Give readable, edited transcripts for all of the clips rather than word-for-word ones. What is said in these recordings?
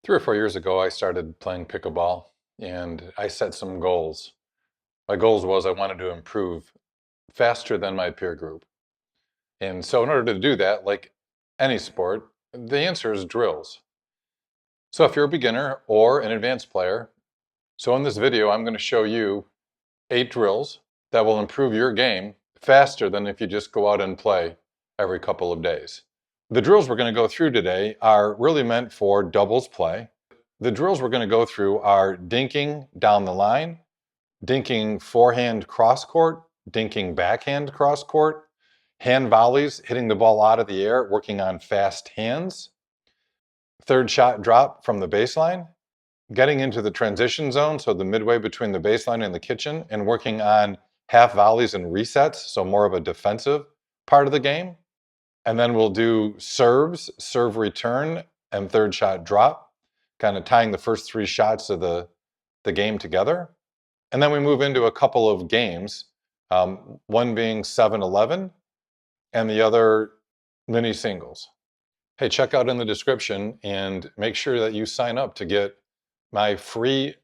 3 or 4 years ago, I started playing pickleball and I set some goals. My goals was I wanted to improve faster than my peer group. And so in order to do that, like any sport, the answer is drills. So if you're a beginner or an advanced player, so in this video, I'm going to show you 8 drills that will improve your game faster than if you just go out and play every couple of days. The drills we're going to go through today are really meant for doubles play. The drills we're going to go through are dinking down the line, dinking forehand cross court, dinking backhand cross court, hand volleys, hitting the ball out of the air, working on fast hands, third shot drop from the baseline, getting into the transition zone, so the midway between the baseline and the kitchen, and working on half volleys and resets, so more of a defensive part of the game. And then we'll do serves, serve return, and third shot drop, kind of tying the first 3 shots of the game together. And then we move into a couple of games, one being 7-11 and the other mini singles. Hey, check out in the description and make sure that you sign up to get my free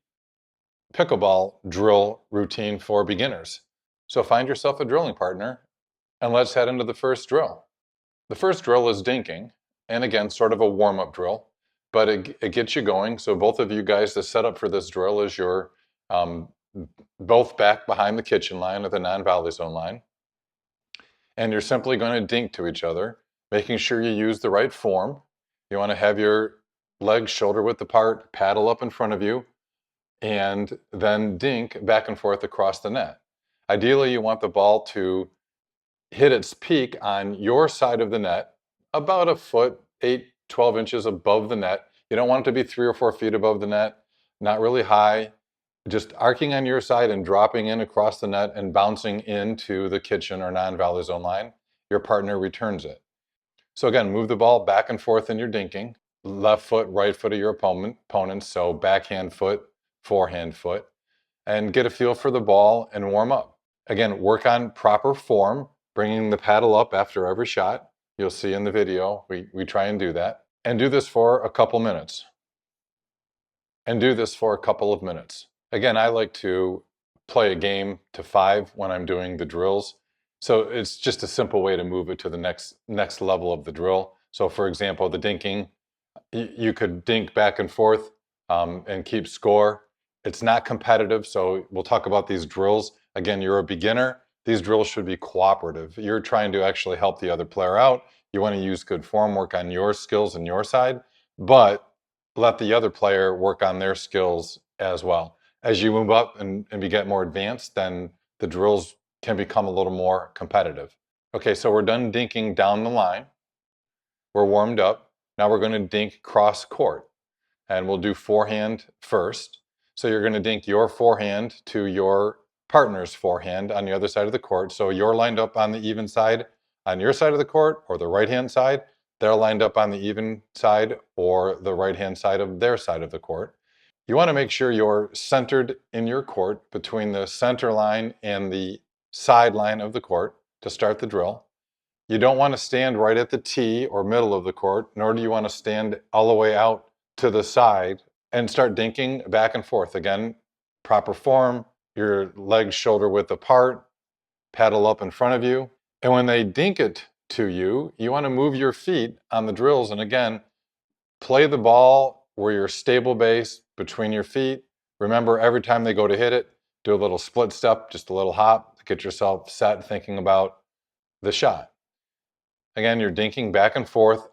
pickleball drill routine for beginners. So find yourself a drilling partner and let's head into the first drill. The first drill is dinking, and again, sort of a warm-up drill, but it gets you going. So both of you guys, the setup for this drill is you're both back behind the kitchen line or the non-volley zone line, and you're simply going to dink to each other, making sure you use the right form. You want to have your legs shoulder width apart, paddle up in front of you, and then dink back and forth across the net. Ideally, you want the ball to hit its peak on your side of the net, about a foot, 8-12 inches above the net. You don't want it to be 3 or 4 feet above the net, not really high, just arcing on your side and dropping in across the net and bouncing into the kitchen or non-volley zone line. Your partner returns it. So again, move the ball back and forth in your dinking, left foot, right foot of your opponent, so backhand foot, forehand foot, and get a feel for the ball and warm up. Again, work on proper form, bringing the paddle up after every shot. You'll see in the video, we try and do that. And do this for a couple minutes. And do this for a couple of minutes. Again, I like to play a game to 5 when I'm doing the drills. So it's just a simple way to move it to the next level of the drill. So for example, the dinking, you could dink back and forth and keep score. It's not competitive, so we'll talk about these drills. Again, you're a beginner. These drills should be cooperative. You're trying to actually help the other player out. You want to use good form, work on your skills and your side, but let the other player work on their skills as well. As you move up and you get more advanced, then the drills can become a little more competitive. Okay, so we're done dinking down the line. We're warmed up. Now we're going to dink cross court, and we'll do forehand first. So you're going to dink your forehand to your partner's forehand on the other side of the court. So you're lined up on the even side on your side of the court or the right-hand side. They're lined up on the even side or the right-hand side of their side of the court. You want to make sure you're centered in your court between the center line and the sideline of the court to start the drill. You don't want to stand right at the tee or middle of the court, nor do you want to stand all the way out to the side and start dinking back and forth. Again, proper form, your legs shoulder width apart, paddle up in front of you. And when they dink it to you, you want to move your feet on the drills. And again, play the ball where you're stable base between your feet. Remember, every time they go to hit it, do a little split step, just a little hop to get yourself set thinking about the shot. Again, you're dinking back and forth,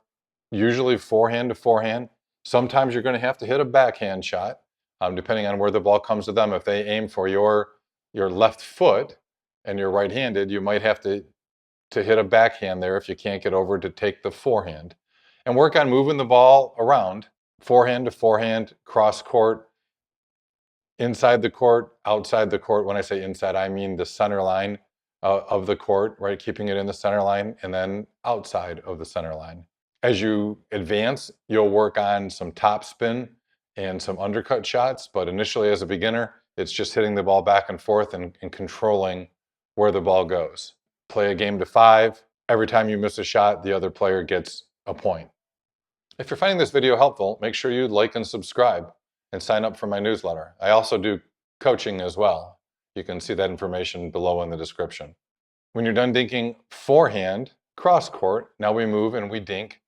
usually forehand to forehand. Sometimes you're going to have to hit a backhand shot, depending on where the ball comes to them. If they aim for your left foot and you're right-handed, you might have to hit a backhand there if you can't get over to take the forehand. And work on moving the ball around, forehand to forehand, cross court, inside the court, outside the court. When I say inside, I mean the center line of the court, right? Keeping it in the center line, and then outside of the center line. As you advance, you'll work on some top spin and some undercut shots, but initially as a beginner, it's just hitting the ball back and forth and controlling where the ball goes. Play a game to 5. Every time you miss a shot, the other player gets a point. If you're finding this video helpful, make sure you like and subscribe and sign up for my newsletter. I also do coaching as well. You can see that information below in the description. When you're done dinking forehand, cross court, now we move and we dink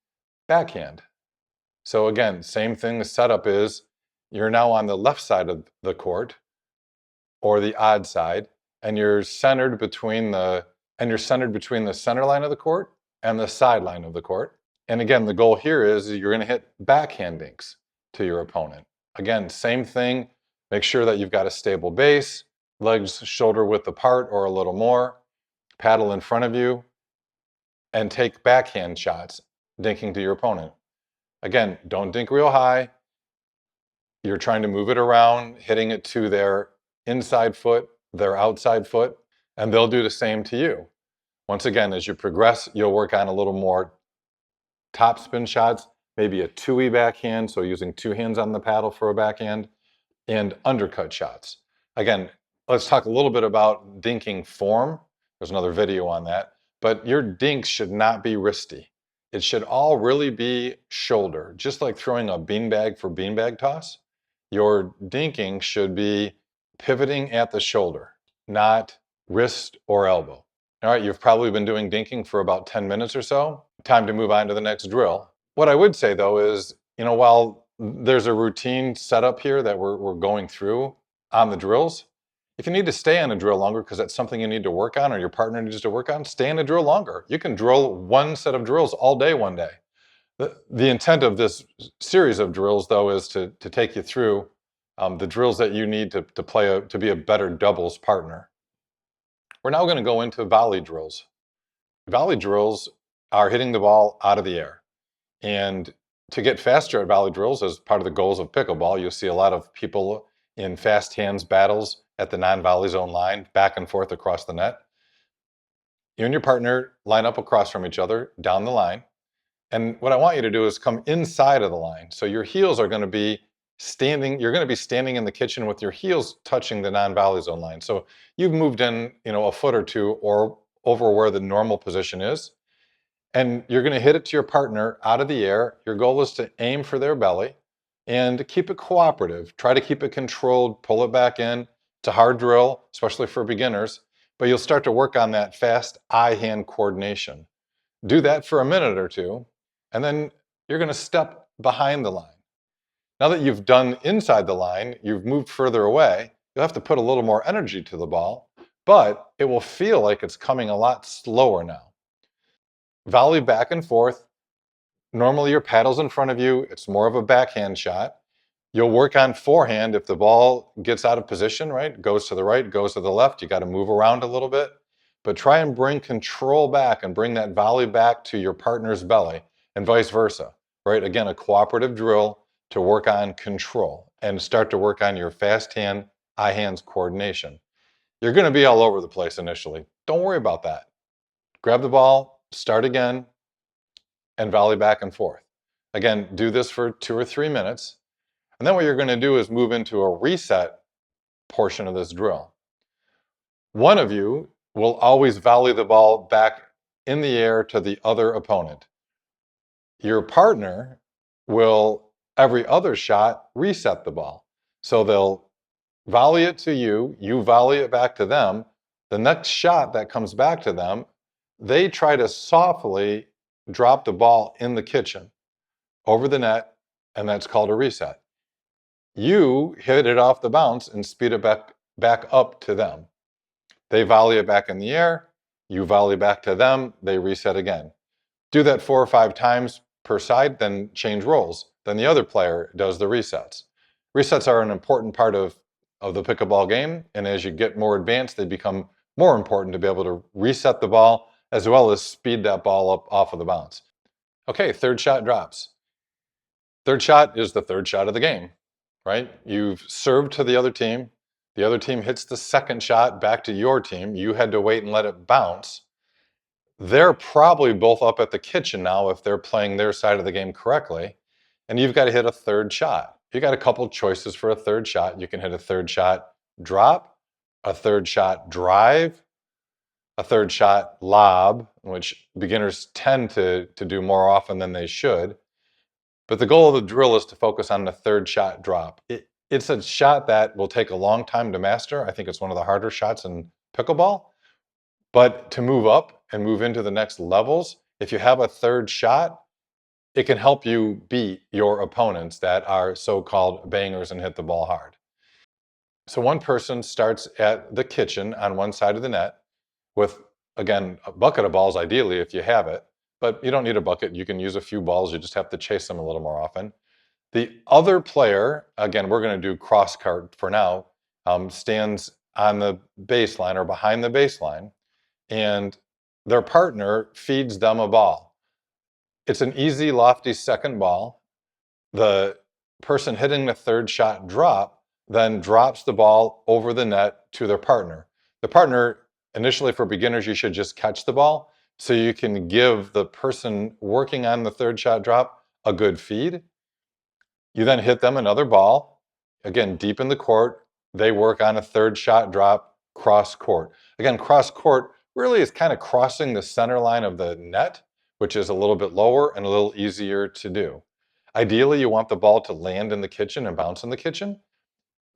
backhand. So again, same thing, the setup is you're now on the left side of the court or the odd side, and you're centered between the center line of the court and the sideline of the court. And again, the goal here is you're going to hit backhand dinks to your opponent. Again, same thing. Make sure that you've got a stable base, legs shoulder width apart or a little more, paddle in front of you, and take backhand shots, dinking to your opponent. Again, don't dink real high. You're trying to move it around, hitting it to their inside foot, their outside foot, and they'll do the same to you. Once again, as you progress, you'll work on a little more top spin shots, maybe a two-y backhand, so using two hands on the paddle for a backhand, and undercut shots. Again, let's talk a little bit about dinking form. There's another video on that, but your dinks should not be wristy. It should all really be shoulder, just like throwing a beanbag for beanbag toss. Your dinking should be pivoting at the shoulder, not wrist or elbow. All right, you've probably been doing dinking for about 10 minutes or so. Time to move on to the next drill. What I would say though is, while there's a routine setup here that we're going through on the drills, if you need to stay on a drill longer because that's something you need to work on or your partner needs to work on, stay on a drill longer. You can drill one set of drills all day one day. The intent of this series of drills, though, is to take you through the drills that you need to be a better doubles partner. We're now going to go into volley drills. Volley drills are hitting the ball out of the air. And to get faster at volley drills, as part of the goals of pickleball, you'll see a lot of people in fast hands battles at the non-volley zone line, back and forth across the net. You and your partner line up across from each other down the line. And what I want you to do is come inside of the line. So your heels are going to be standing, you're going to be standing in the kitchen with your heels touching the non-volley zone line. So you've moved in, a foot or two or over where the normal position is. And you're going to hit it to your partner out of the air. Your goal is to aim for their belly and keep it cooperative. Try to keep it controlled, pull it back in. It's a hard drill, especially for beginners, but you'll start to work on that fast eye-hand coordination. Do that for a minute or two, and then you're going to step behind the line. Now that you've done inside the line, you've moved further away, you'll have to put a little more energy to the ball, but it will feel like it's coming a lot slower now. Volley back and forth. Normally your paddle's in front of you. It's more of a backhand shot. You'll work on forehand if the ball gets out of position, right? Goes to the right, goes to the left. You got to move around a little bit. But try and bring control back and bring that volley back to your partner's belly and vice versa, right? Again, a cooperative drill to work on control and start to work on your fast hand, eye hands coordination. You're going to be all over the place initially. Don't worry about that. Grab the ball, start again, and volley back and forth. Again, do this for 2 or 3 minutes. And then what you're going to do is move into a reset portion of this drill. One of you will always volley the ball back in the air to the other opponent. Your partner will, every other shot, reset the ball. So they'll volley it to you, you volley it back to them. The next shot that comes back to them, they try to softly drop the ball in the kitchen over the net, and that's called a reset. You hit it off the bounce and speed it back up to them. They volley it back in the air, you volley back to them, they reset again. Do that 4 or 5 times per side, then change roles. Then the other player does the resets. Resets are an important part of the pickleball game, and as you get more advanced, they become more important to be able to reset the ball as well as speed that ball up off of the bounce. Okay, third shot drops. Third shot is the third shot of the game, right? You've served to the other team hits the second shot back to your team. You had to wait and let it bounce. They're probably both up at the kitchen now if they're playing their side of the game correctly, and you've got to hit a third shot. You got a couple choices for a third shot. You can hit a third shot drop, a third shot drive, a third shot lob, which beginners tend to do more often than they should. But the goal of the drill is to focus on the third shot drop. It's a shot that will take a long time to master. I think it's one of the harder shots in pickleball. But to move up and move into the next levels, if you have a third shot, it can help you beat your opponents that are so-called bangers and hit the ball hard. So one person starts at the kitchen on one side of the net with, again, a bucket of balls ideally if you have it, but you don't need a bucket. You can use a few balls. You just have to chase them a little more often. The other player, again, we're going to do crosscourt for now, stands on the baseline or behind the baseline, and their partner feeds them a ball. It's an easy, lofty second ball. The person hitting the third shot drop then drops the ball over the net to their partner. The partner, initially for beginners, you should just catch the ball so you can give the person working on the third shot drop a good feed. You then hit them another ball, again, deep in the court. They work on a third shot drop, cross court. Again, cross court really is kind of crossing the center line of the net, which is a little bit lower and a little easier to do. Ideally, you want the ball to land in the kitchen and bounce in the kitchen.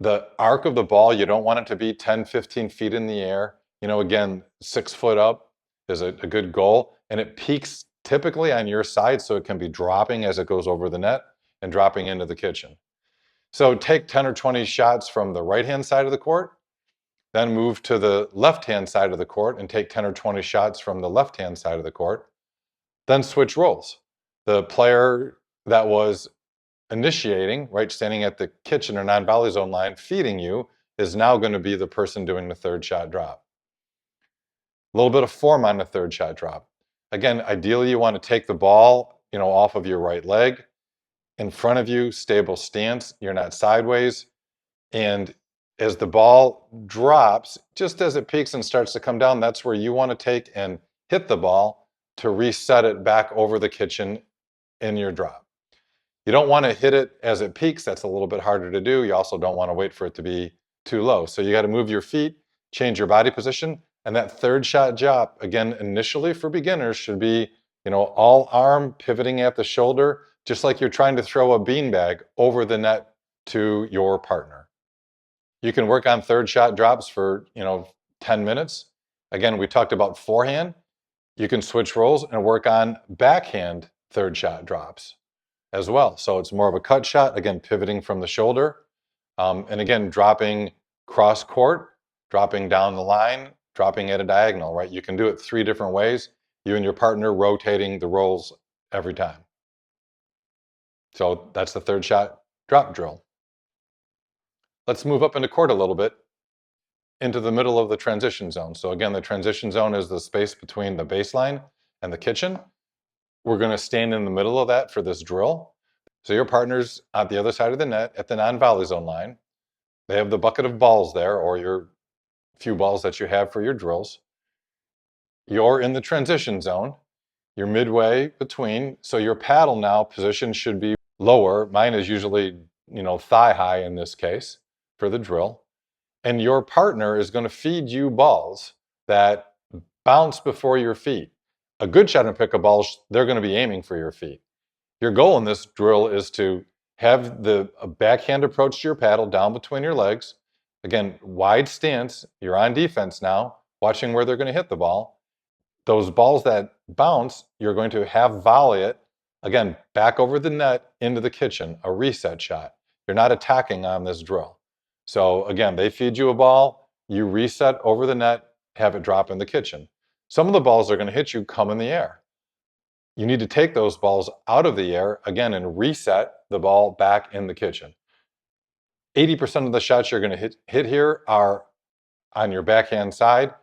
The arc of the ball, you don't want it to be 10, 15 feet in the air. You know, again, 6 foot up is a good goal. And it peaks typically on your side, so it can be dropping as it goes over the net and dropping into the kitchen. So take 10 or 20 shots from the right-hand side of the court, then move to the left-hand side of the court and take 10 or 20 shots from the left-hand side of the court, then switch roles. The player that was initiating, right, standing at the kitchen or non-volley zone line, feeding you, is now going to be the person doing the third shot drop. A little bit of form on the third shot drop. Again, ideally you want to take the ball, off of your right leg, in front of you, stable stance, you're not sideways. And as the ball drops, just as it peaks and starts to come down, that's where you want to take and hit the ball to reset it back over the kitchen in your drop. You don't want to hit it as it peaks. That's a little bit harder to do. You also don't want to wait for it to be too low. So you got to move your feet, change your body position. And that third shot drop, again, initially for beginners should be, all arm pivoting at the shoulder, just like you're trying to throw a beanbag over the net to your partner. You can work on third shot drops for, 10 minutes. Again, we talked about forehand. You can switch roles and work on backhand third shot drops as well. So it's more of a cut shot, again, pivoting from the shoulder. And again, dropping cross court, dropping down the line, dropping at a diagonal, right? You can do it 3 different ways. You and your partner rotating the roles every time. So that's the third shot drop drill. Let's move up into court a little bit into the middle of the transition zone. So again, the transition zone is the space between the baseline and the kitchen. We're going to stand in the middle of that for this drill. So your partner's at the other side of the net at the non-volley zone line. They have the bucket of balls there, or your few balls that you have for your drills. You're in the transition zone. You're midway between. So your paddle now position should be lower. Mine is usually, thigh high in this case for the drill. And your partner is going to feed you balls that bounce before your feet. A good shot in pickleball, they're going to be aiming for your feet. Your goal in this drill is to have the backhand approach to your paddle down between your legs. Again, wide stance. You're on defense now, watching where they're going to hit the ball. Those balls that bounce, you're going to have volley it, again, back over the net into the kitchen, a reset shot. You're not attacking on this drill. So again, they feed you a ball, you reset over the net, have it drop in the kitchen. Some of the balls are going to hit you come in the air. You need to take those balls out of the air, again, and reset the ball back in the kitchen. 80% of the shots you're going to hit here are on your backhand side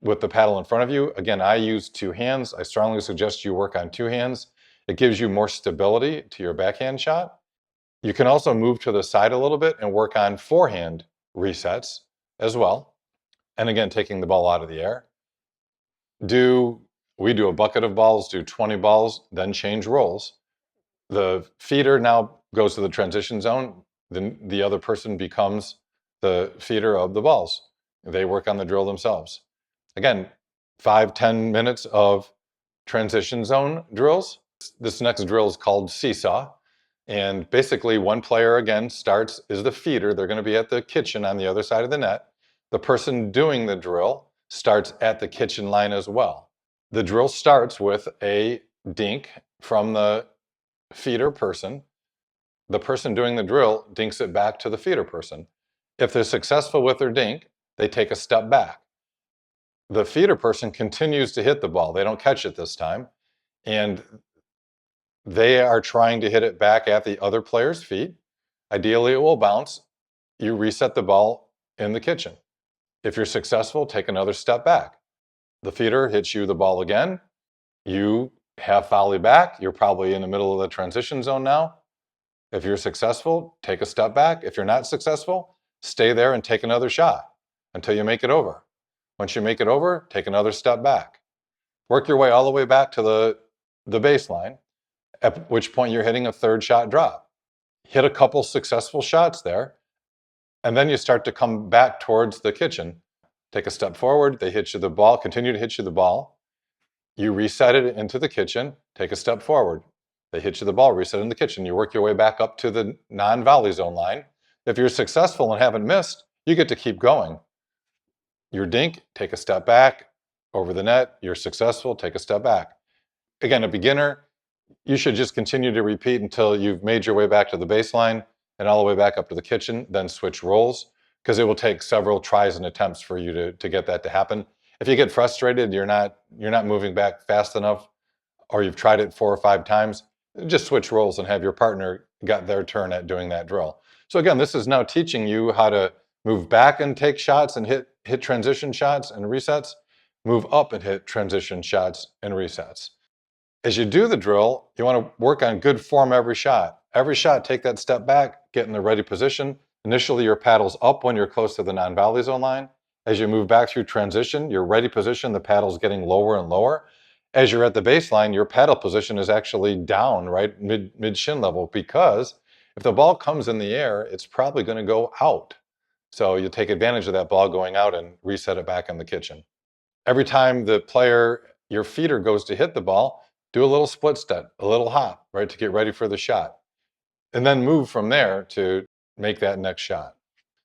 with the paddle in front of you. Again, I use 2 hands. I strongly suggest you work on 2 hands. It gives you more stability to your backhand shot. You can also move to the side a little bit and work on forehand resets as well. And again, taking the ball out of the air. We do a bucket of balls, do 20 balls, then change roles. The feeder now goes to the transition zone. Then the other person becomes the feeder of the balls. They work on the drill themselves. Again, 5-10 minutes of transition zone drills. This next drill is called Seesaw. And basically one player again starts, is the feeder. They're going to be at the kitchen on the other side of the net. The person doing the drill starts at the kitchen line as well. The drill starts with a dink from the feeder person. The person doing the drill dinks it back to the feeder person. If they're successful with their dink, they take a step back. The feeder person continues to hit the ball. They don't catch it this time. And they are trying to hit it back at the other player's feet. Ideally, it will bounce. You reset the ball in the kitchen. If you're successful, take another step back. The feeder hits you the ball again. You have volley back. You're probably in the middle of the transition zone now. If you're successful, take a step back. If you're not successful, stay there and take another shot until you make it over. Once you make it over, take another step back. Work your way all the way back to the baseline, at which point you're hitting a third shot drop. Hit a couple successful shots there, and then you start to come back towards the kitchen. Take a step forward, they hit you the ball, continue to hit you the ball. You reset it into the kitchen, take a step forward. They hit you the ball, reset in the kitchen. You work your way back up to the non-volley zone line. If you're successful and haven't missed, you get to keep going. Your dink, take a step back over the net. You're successful, take a step back. Again, a beginner, you should just continue to repeat until you've made your way back to the baseline and all the way back up to the kitchen, then switch roles, because it will take several tries and attempts for you to get that to happen. If you get frustrated, you're not moving back fast enough, or you've tried it 4 or 5 times, just switch roles and have your partner got their turn at doing that drill. So again, this is now teaching you how to move back and take shots and hit transition shots and resets, move up and hit transition shots and resets. As you do the drill, you want to work on good form every shot. Every shot, take that step back, get in the ready position. Initially, your paddle's up when you're close to the non-volley zone line. As you move back through transition, your ready position, the paddle's getting lower and lower. As you're at the baseline, your paddle position is actually down, right, mid-shin level, because if the ball comes in the air, it's probably going to go out. So you take advantage of that ball going out and reset it back in the kitchen. Every time the player, your feeder, goes to hit the ball, do a little split step, a little hop, right, to get ready for the shot. And then move from there to make that next shot.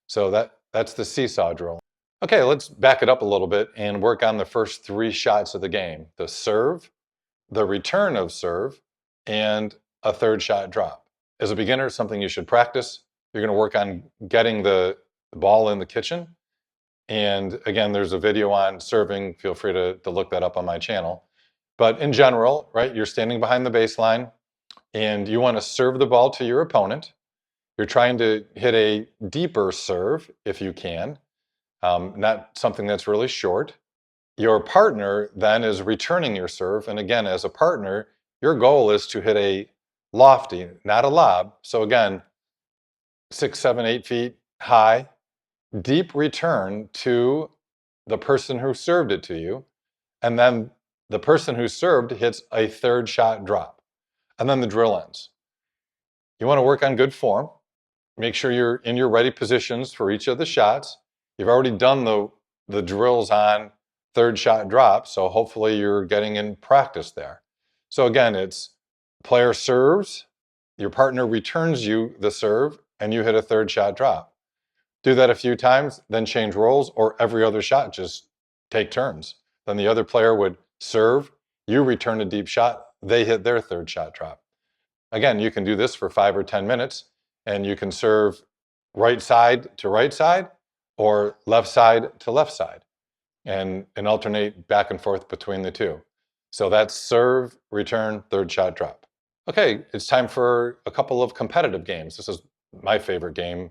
So that's the seesaw drill. Okay, let's back it up a little bit and work on the first 3 shots of the game. The serve, the return of serve, and a third shot drop. As a beginner, something you should practice. You're going to work on getting the ball in the kitchen. And again, there's a video on serving. Feel free to look that up on my channel. But in general, right, you're standing behind the baseline and you want to serve the ball to your opponent. You're trying to hit a deeper serve if you can, not something that's really short. Your partner then is returning your serve. And again, as a partner, your goal is to hit a lofty, not a lob. So again, 6, 7, 8 feet high, deep return to the person who served it to you. And then the person who served hits a third shot drop. And then the drill ends. You want to work on good form. Make sure you're in your ready positions for each of the shots. You've already done the drills on third shot drop, so hopefully you're getting in practice there. So again, it's player serves, your partner returns you the serve, and you hit a third shot drop. Do that a few times, then change roles, or every other shot, just take turns. Then the other player would serve, you return a deep shot, they hit their third shot drop. Again, you can do this for 5 or 10 minutes, and you can serve right side to right side or left side to left side, and alternate back and forth between the two. So that's serve, return, third shot drop. Okay, it's time for a couple of competitive games. This is my favorite game.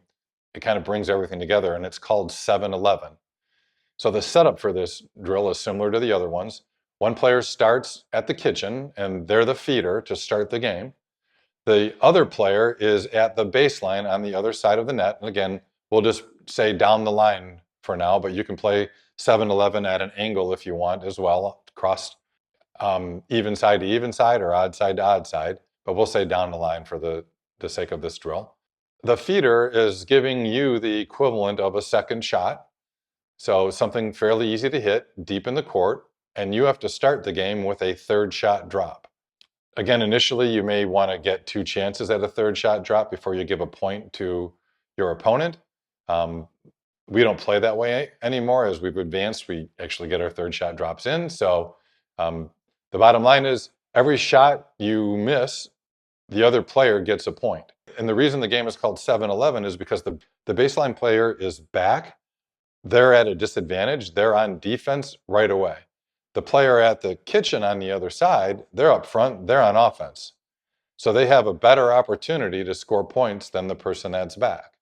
It kind of brings everything together, and it's called 7-Eleven. So the setup for this drill is similar to the other ones. One player starts at the kitchen, and they're the feeder to start the game. The other player is at the baseline on the other side of the net. And again, we'll just say down the line for now, but you can play 7-Eleven at an angle if you want as well, cross even side to even side or odd side to odd side, but we'll say down the line for the sake of this drill. The feeder is giving you the equivalent of a second shot. So something fairly easy to hit deep in the court, and you have to start the game with a third shot drop. Again, initially, you may want to get 2 chances at a third shot drop before you give a point to your opponent. We don't play that way anymore. As we've advanced, we actually get our third shot drops in. So the bottom line is every shot you miss, the other player gets a point. And the reason the game is called 7-11 is because the baseline player is back. They're at a disadvantage. They're on defense right away. The player at the kitchen on the other side, they're up front, they're on offense. So they have a better opportunity to score points than the person that's back.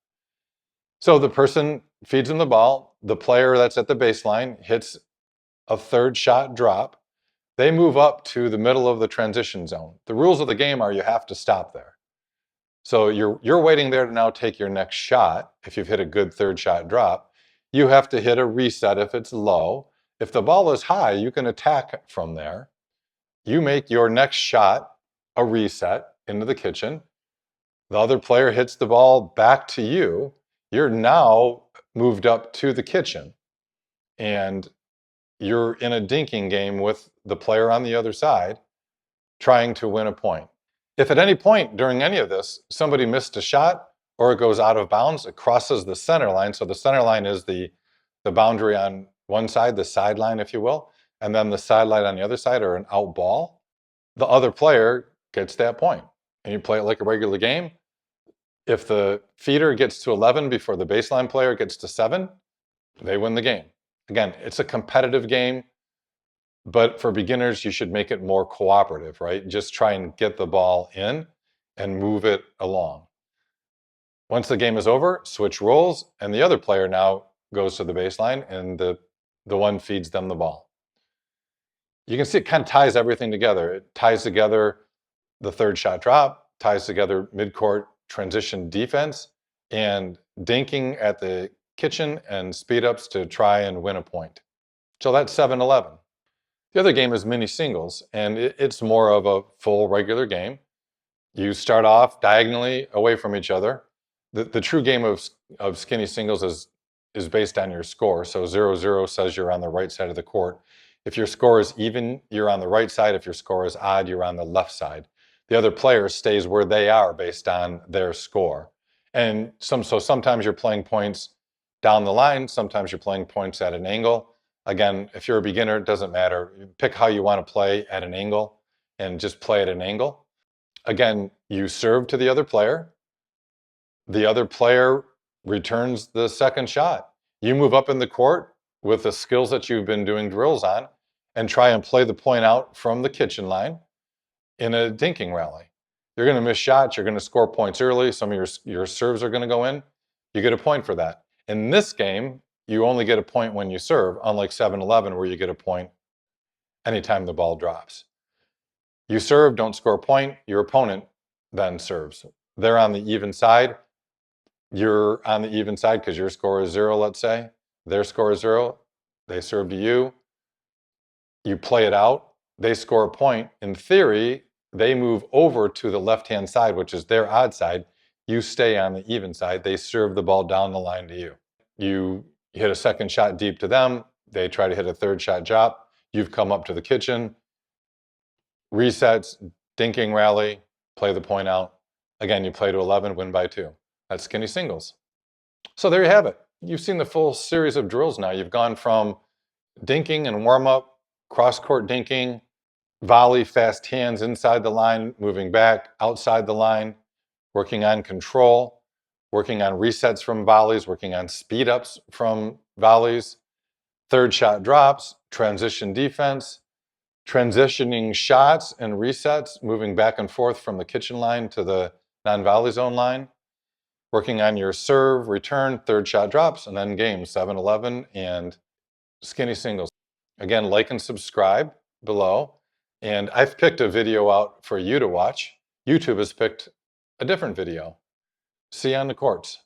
So the person feeds them the ball. The player that's at the baseline hits a third shot drop. They move up to the middle of the transition zone. The rules of the game are you have to stop there. So you're waiting there to now take your next shot. If you've hit a good third shot drop, you have to hit a reset if it's low. If the ball is high, you can attack from there. You make your next shot a reset into the kitchen. The other player hits the ball back to you. You're now moved up to the kitchen. And you're in a dinking game with the player on the other side trying to win a point. If at any point during any of this, somebody missed a shot or it goes out of bounds, it crosses the center line. So the center line is the boundary on one side, the sideline, if you will, and then the sideline on the other side or an out ball. The other player gets that point. And you play it like a regular game. If the feeder gets to 11 before the baseline player gets to 7, they win the game. Again, it's a competitive game, but for beginners, you should make it more cooperative, right? Just try and get the ball in and move it along. Once the game is over, switch roles, and the other player now goes to the baseline, and the one feeds them the ball. You can see it kind of ties everything together. It ties together the third shot drop, ties together midcourt transition defense, and dinking at the kitchen and speed ups to try and win a point. So that's 7-11. The other game is mini singles, and it's more of a full regular game. You start off diagonally away from each other. The true game of skinny singles is based on your score. So 0-0 says you're on the right side of the court. If your score is even, you're on the right side. If your score is odd, you're on the left side. The other player stays where they are based on their score. And so sometimes you're playing points down the line. Sometimes you're playing points at an angle. Again, if you're a beginner, it doesn't matter. Pick how you want to play at an angle and just play at an angle. Again, you serve to the other player. The other player returns the second shot. You move up in the court with the skills that you've been doing drills on and try and play the point out from the kitchen line in a dinking rally. You're going to miss shots. You're going to score points early. Some of your serves are going to go in. You get a point for that. In this game, you only get a point when you serve, unlike 7-11 where you get a point anytime the ball drops. You serve, don't score a point. Your opponent then serves. They're on the even side. You're on the even side because your score is 0, let's say. Their score is 0. They serve to you. You play it out. They score a point. In theory, they move over to the left-hand side, which is their odd side. You stay on the even side. They serve the ball down the line to you. You hit a second shot deep to them. They try to hit a third shot drop. You've come up to the kitchen. Resets, dinking rally, play the point out. Again, you play to 11, win by 2. That's skinny singles. So there you have it. You've seen the full series of drills now. You've gone from dinking and warm-up, cross-court dinking, volley, fast hands inside the line, moving back, outside the line, working on control, working on resets from volleys, working on speed-ups from volleys, third shot drops, transition defense, transitioning shots and resets, moving back and forth from the kitchen line to the non-volley zone line, working on your serve, return, third shot drops, and then game 7-11 and skinny singles. Again, like and subscribe below. And I've picked a video out for you to watch. YouTube has picked a different video. See you on the courts.